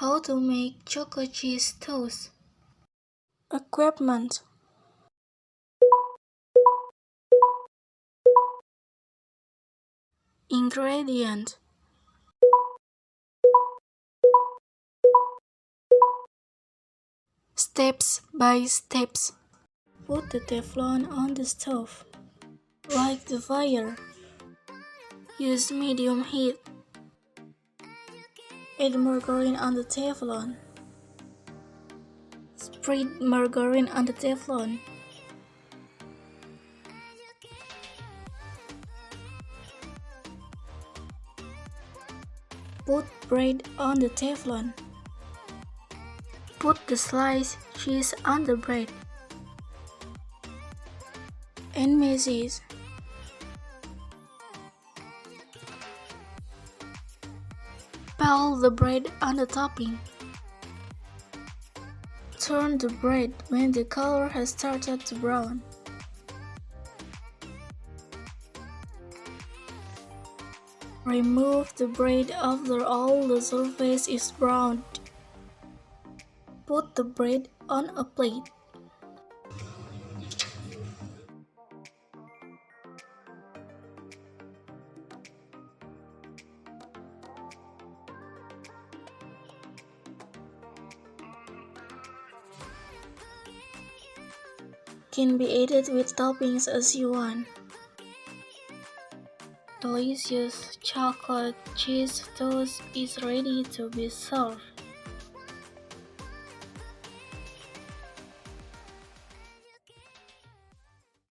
How to make choco cheese toast. Equipment: ingredient: steps by steps. Put the Teflon on the stove. Light the fire. Use medium heat. Add margarine on the Teflon. Spread margarine on the Teflon. Put bread on the Teflon. Put the sliced cheese on the bread. And mix. Pile the bread on the topping. Turn the bread when the color has started to brown. Remove the bread after all the surface is browned. Put the bread on a plate. Can be added with toppings as you want. Delicious chocolate cheese toast is ready to be served.